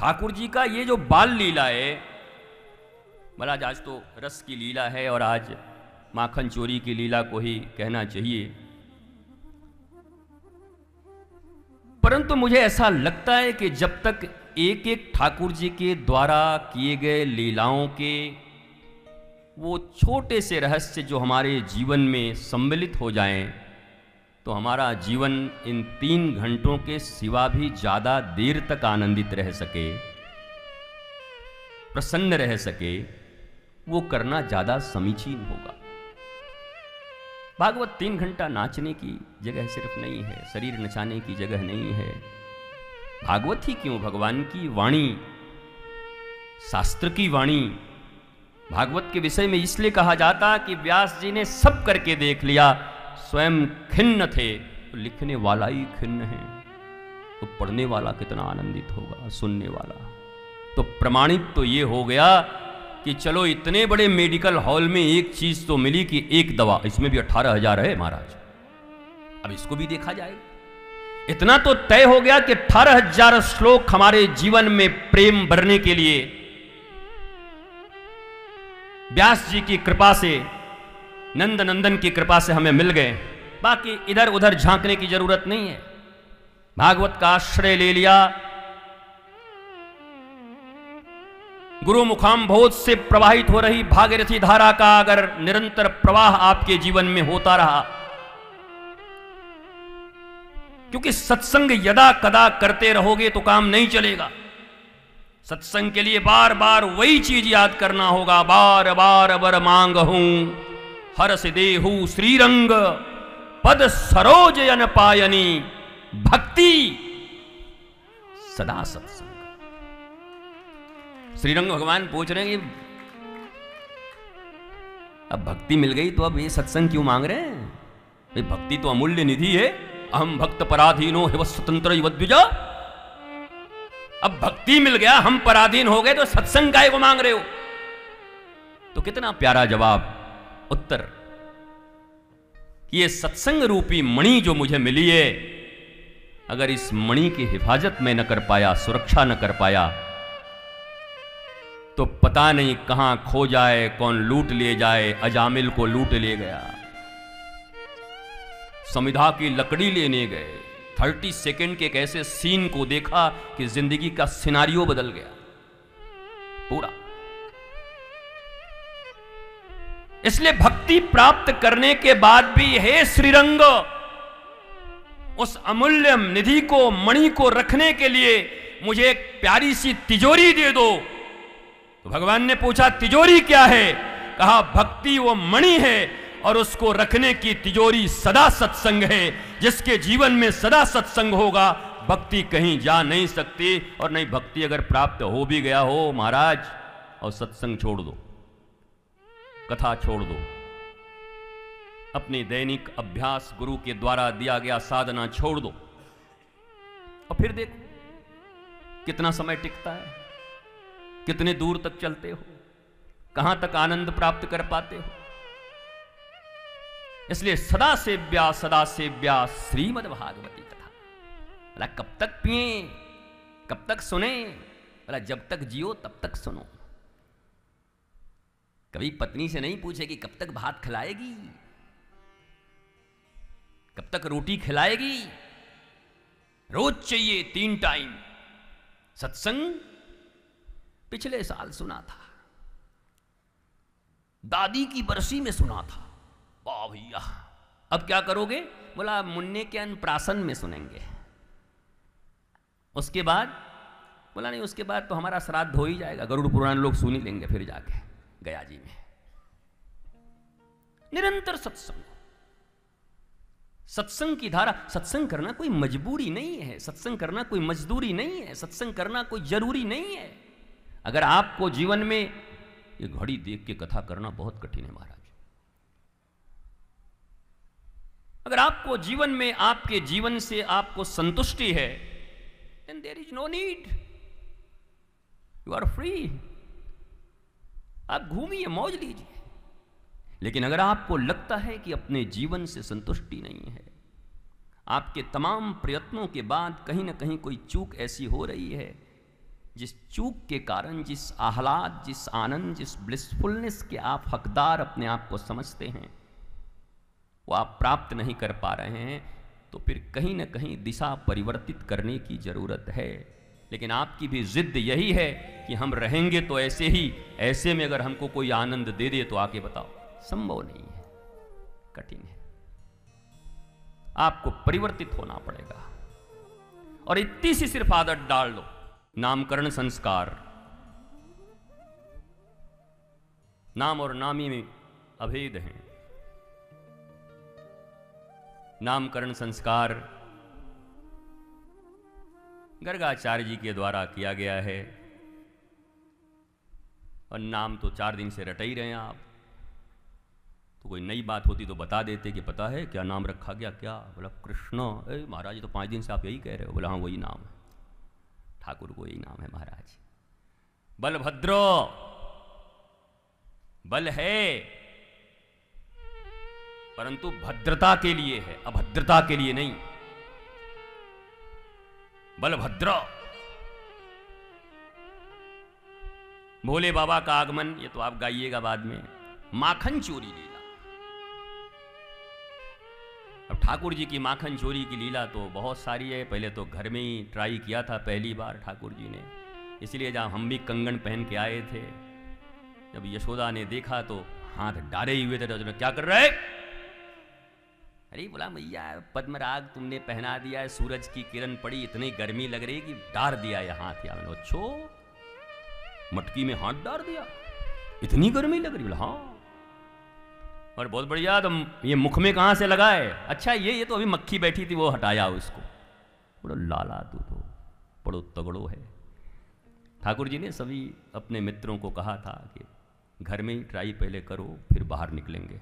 ठाकुर जी का ये जो बाल लीला है, महाराज आज तो रस की लीला है और आज माखन चोरी की लीला को ही कहना चाहिए, परंतु मुझे ऐसा लगता है कि जब तक एक एक ठाकुर जी के द्वारा किए गए लीलाओं के वो छोटे से रहस्य जो हमारे जीवन में सम्मिलित हो जाएं, तो हमारा जीवन इन 3 घंटों के सिवा भी ज़्यादा देर तक आनंदित रह सके, प्रसन्न रह सके, वो करना ज़्यादा समीचीन होगा। भागवत 3 घंटा नाचने की जगह सिर्फ नहीं है, शरीर नचाने की जगह नहीं है। भागवत ही क्यों, भगवान की वाणी, शास्त्र की वाणी। भागवत के विषय में इसलिए कहा जाता कि व्यास जी ने सब करके देख लिया, स्वयं खिन्न थे, तो लिखने वाला ही खिन्न है, तो पढ़ने वाला कितना आनंदित होगा, सुनने वाला। तो प्रमाणित तो ये हो गया कि चलो इतने बड़े मेडिकल हॉल में एक चीज तो मिली कि एक दवा, इसमें भी 18,000 है महाराज, अब इसको भी देखा जाएगा। इतना तो तय हो गया कि 18,000 श्लोक हमारे जीवन में प्रेम भरने के लिए व्यास जी की कृपा से, नंद नंदन की कृपा से हमें मिल गए। बाकी इधर उधर झांकने की जरूरत नहीं है, भागवत का आश्रय ले लिया, गुरु मुखाम्भोज से प्रवाहित हो रही भागीरथी धारा का अगर निरंतर प्रवाह आपके जीवन में होता रहा, क्योंकि सत्संग यदा कदा करते रहोगे तो काम नहीं चलेगा। सत्संग के लिए बार बार वही चीज याद करना होगा, बार बार वर मांग हूं हर से देहू श्रीरंग पद सरोज यन पायनी, भक्ति सदा सत्संग। श्रीरंग भगवान पूछ रहे हैं कि अब भक्ति मिल गई तो अब ये सत्संग क्यों मांग रहे हैं? भाई भक्ति तो अमूल्य निधि है, अहम भक्त पराधीनो हिव स्वतंत्र युवद्विजा। अब भक्ति मिल गया, हम पराधीन हो गए, तो सत्संग काय को मांग रहे हो? तो कितना प्यारा जवाब, उत्तर कि ये सत्संग रूपी मणि जो मुझे मिली है, अगर इस मणि की हिफाजत में न कर पाया, सुरक्षा न कर पाया, तो पता नहीं कहां खो जाए, कौन लूट ले जाए। अजामिल को लूट ले गया, समिधा की लकड़ी लेने गए, 30 सेकंड के एक ऐसे सीन को देखा कि जिंदगी का सिनारियो बदल गया पूरा। इसलिए भक्ति प्राप्त करने के बाद भी हे श्रीरंग, उस अमूल्य निधि को, मणि को रखने के लिए मुझे एक प्यारी सी तिजोरी दे दो। तो भगवान ने पूछा तिजोरी क्या है? कहा भक्ति वो मणि है और उसको रखने की तिजोरी सदा सत्संग है। जिसके जीवन में सदा सत्संग होगा, भक्ति कहीं जा नहीं सकती। और नहीं, भक्ति अगर प्राप्त हो भी गया हो महाराज, और सत्संग छोड़ दो, कथा छोड़ दो, अपने दैनिक अभ्यास, गुरु के द्वारा दिया गया साधना छोड़ दो, और फिर देखो कितना समय टिकता है, कितने दूर तक चलते हो, कहां तक आनंद प्राप्त कर पाते हो। इसलिए सदा सेव्या श्रीमद् भागवती कथा। बोला कब तक पिए, कब तक सुने? बोला जब तक जियो तब तक सुनो। कभी पत्नी से नहीं पूछेगी कब तक भात खिलाएगी, कब तक रोटी खिलाएगी। रोज चाहिए 3 टाइम। सत्संग पिछले साल सुना था, दादी की बरसी में सुना था। वाह भैया, अब क्या करोगे? बोला मुन्ने के अन्नप्राशन में सुनेंगे। उसके बाद बोला नहीं, उसके बाद तो हमारा श्राद्ध हो ही जाएगा, गरुड़ पुराण लोग सुन ही लेंगे फिर जाके गया जी में। निरंतर सत्संग, सत्संग की धारा। सत्संग करना कोई मजबूरी नहीं है, सत्संग करना कोई मजदूरी नहीं है, सत्संग करना कोई जरूरी नहीं है। अगर आपको जीवन में ये घड़ी देख के कथा करना बहुत कठिन है महाराज, अगर आपको जीवन में, आपके जीवन से आपको संतुष्टि है, then there is no need, you are free, आप घूमिए, मौज लीजिए। लेकिन अगर आपको लगता है कि अपने जीवन से संतुष्टि नहीं है, आपके तमाम प्रयत्नों के बाद कहीं ना कहीं कोई चूक ऐसी हो रही है जिस चूक के कारण, जिस आह्लाद, जिस आनंद, जिस ब्लिसफुलनेस के आप हकदार अपने आप को समझते हैं, वो आप प्राप्त नहीं कर पा रहे हैं, तो फिर कहीं ना कहीं दिशा परिवर्तित करने की जरूरत है। लेकिन आपकी भी जिद यही है कि हम रहेंगे तो ऐसे ही, ऐसे में अगर हमको कोई आनंद दे दे तो आके बताओ, संभव नहीं है, कठिन है। आपको परिवर्तित होना पड़ेगा। और इतनी सी सिर्फ आदत डाल लो, नामकरण संस्कार, नाम और नामी में अभेद हैं। नामकरण संस्कार गर्गाचार्य जी के द्वारा किया गया है, और नाम तो 4 दिन से रटे ही रहे हैं आप। तो कोई नई बात होती तो बता देते कि पता है क्या नाम रखा गया, क्या बोला कृष्ण। महाराज तो 5 दिन से आप यही कह रहे हो। बोला हाँ वही नाम है, ठाकुर को यही नाम है महाराज। बलभद्र बल है, परंतु भद्रता के लिए है, अभद्रता के लिए नहीं। बलभद्र, भोले बाबा का आगमन, ये तो आप गाइएगा बाद में। माखन चोरी लीला, अब ठाकुर जी की माखन चोरी की लीला तो बहुत सारी है। पहले तो घर में ही ट्राई किया था पहली बार ठाकुर जी ने, इसलिए जब हम भी कंगन पहन के आए थे, जब यशोदा ने देखा तो हाथ डाले हुए थे, तो क्या कर रहे? अरे बोला मैया पद्मराग तुमने पहना दिया है, सूरज की किरण पड़ी, इतनी गर्मी लग रही कि डार दिया है हाथ। या मैंने अच्छो मटकी में हाथ डाल दिया, इतनी गर्मी लग रही? बोला हाँ। और बहुत बढ़िया, तो ये मुख में कहां से लगा है? अच्छा ये तो अभी मक्खी बैठी थी वो हटाया उसको। बोलो लाला तू तो बड़ो तगड़ो है। ठाकुर जी ने सभी अपने मित्रों को कहा था कि घर में ही ट्राई पहले करो, फिर बाहर निकलेंगे।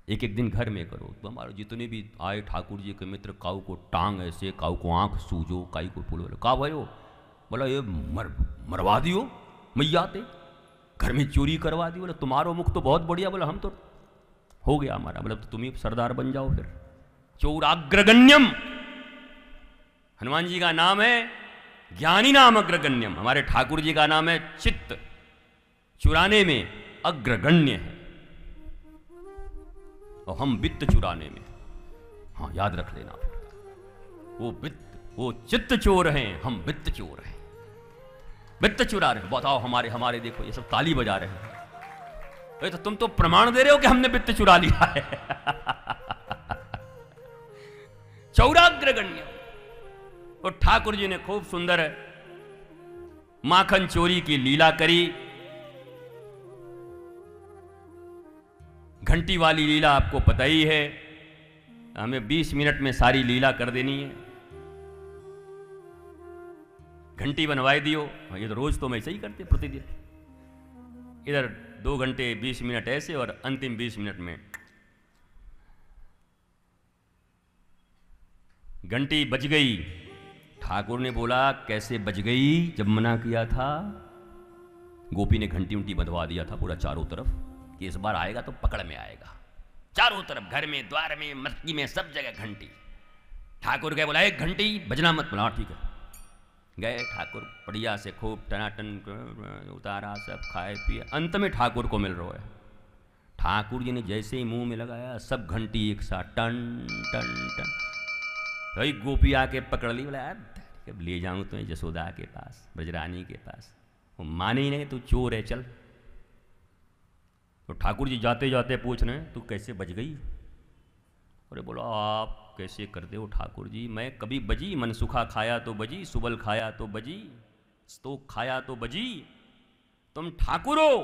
एक एक दिन घर में करो। तो हमारे जितने भी आए ठाकुर जी के मित्र, काऊ को टांग ऐसे, काऊ को आंख सूजो, काई को फूल। बोले का भयो? बोला ये मरवा दियो मैया ते, घर में चोरी करवा दी। बोला तुम्हारो मुख तो बहुत बढ़िया। बोला हम तो हो गया हमारा, मतलब तो तुम ही सरदार बन जाओ फिर। चौराग्रगण्यम हनुमान जी का नाम है, ज्ञानी नाम अग्रगण्यम। हमारे ठाकुर जी का नाम है चित्त चुराने में अग्रगण्य है, और हम वित्त चुराने में। हाँ याद रख लेना, वो चित्त चोर हैं, हम वित्त चोर हैं। वित्त चुरा रहे हैं, बताओ हमारे देखो ये सब ताली बजा रहे हैं। तो तुम तो प्रमाण दे रहे हो कि हमने वित्त चुरा लिया है। चौराग्रगण्य। और ठाकुर जी ने खूब सुंदर माखन चोरी की लीला करी। घंटी वाली लीला आपको पता ही है, हमें 20 मिनट में सारी लीला कर देनी है। घंटी बनवाई दियो, ये तो रोज तो मैं ऐसे ही करते प्रतिदिन। इधर 2 घंटे 20 मिनट ऐसे, और अंतिम 20 मिनट में घंटी बज गई। ठाकुर ने बोला कैसे बज गई? जब मना किया था गोपी ने घंटी उंटी बंधवा दिया था पूरा चारों तरफ, कि इस बार आएगा तो पकड़ में आएगा। चारों तरफ, घर में, द्वार में, मटकी में, सब जगह घंटी। ठाकुर गए, बोला एक घंटी बजना मत। बोला ठीक है। गए ठाकुर बढ़िया से खूब टनाटन उतारा, सब खाए पिए। अंत में ठाकुर को मिल रहा है। ठाकुर जी ने जैसे ही मुंह में लगाया, सब घंटी एक साथ टन टन टन। भाई गोपी आके पकड़ ली। बोला कब ले जाऊं तुम्हें यशोदा के पास, ब्रजरानी के पास। वो माने ही नहीं, तू चोर है चल। तो ठाकुर जी जाते जाते पूछ रहे तू कैसे बज गई? अरे बोला आप कैसे करते हो ठाकुर जी, मैं कभी बजी? मनसुखा खाया तो बजी, सुबल खाया तो बजी, स्तोक खाया तो बजी। तुम ठाकुर हो,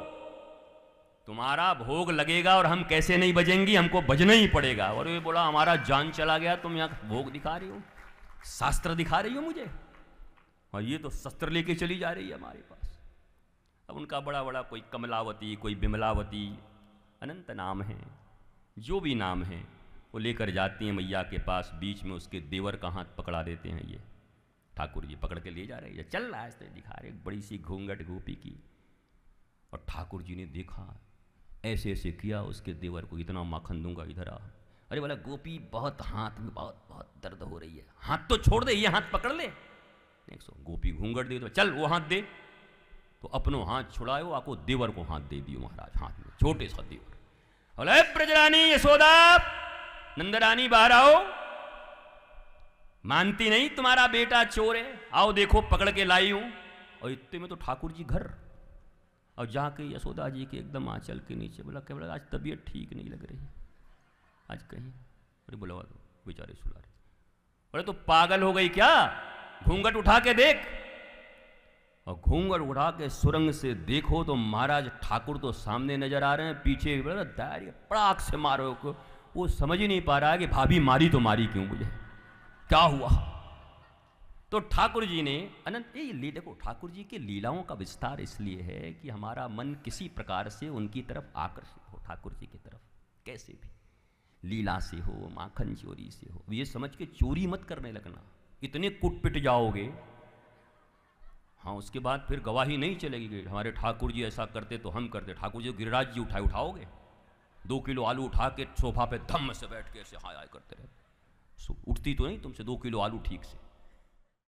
तुम्हारा भोग लगेगा और हम कैसे नहीं बजेंगी, हमको बजना ही पड़ेगा। और ये बोला हमारा जान चला गया, तुम यहाँ भोग दिखा रही हो, शास्त्र दिखा रही हो मुझे, और ये तो शस्त्र लेके चली जा रही है हमारे पास। अब उनका बड़ा बड़ा कोई कमलावती, कोई बिमलावती, अनंत नाम है, जो भी नाम है वो लेकर जाती हैं मैया के पास। बीच में उसके देवर का हाथ पकड़ा देते हैं, ये ठाकुर जी पकड़ के ले जा रहे हैं। चल रहा है दिखा रहे, बड़ी सी घूंघट गोपी की। और ठाकुर जी ने देखा, ऐसे ऐसे किया उसके देवर को, इतना माखन दूंगा इधर आ। अरे बोला गोपी बहुत हाथ में बहुत बहुत दर्द हो रही है। हाथ तो छोड़ दे, ये हाथ पकड़ ले। गोपी घूंघट दे, तो चल वो हाथ दे, तो अपनो हाथ छुड़ायो, आको देवर को हाथ दे दियो महाराज, हाथ में छोटे सा देवर। बोले ब्रजरानी यशोदा, नंदरानी बाहर आओ, मानती नहीं तुम्हारा बेटा चोर है, आओ देखो पकड़ के लाई हूं। और इतने में तो ठाकुर जी घर, और जाके यशोदा जी के एकदम आंचल के नीचे बोला, क्या बोला, आज तबीयत ठीक नहीं लग रही आज कहीं, अरे बुलवा दो, बेचारे सुला रहे। बोले तो पागल हो गई क्या, घूंघट उठा के देख। और घूंघट उठा के सुरंग से देखो तो महाराज ठाकुर तो सामने नजर आ रहे हैं, पीछे दाढ़ी पड़ाक से मारो को, वो समझ ही नहीं पा रहा है कि भाभी मारी तो मारी क्यों, मुझे क्या हुआ। तो ठाकुर जी ने अनंत ये देखो, ठाकुर जी के लीलाओं का विस्तार इसलिए है कि हमारा मन किसी प्रकार से उनकी तरफ आकर्षित हो, ठाकुर जी की तरफ कैसे भी, लीला से हो, माखन चोरी से हो, ये समझ के चोरी मत करने लगना, इतने कुट पिट जाओगे। हाँ, उसके बाद फिर गवाही नहीं चलेगी, हमारे ठाकुर जी ऐसा करते तो हम करते। ठाकुर जी गिरिराज जी उठाओगे, 2 किलो आलू उठा के सोफा पे धम्म से बैठ के ऐसे हाय हाय करते रहे, उठती तो नहीं तुमसे 2 किलो आलू ठीक से।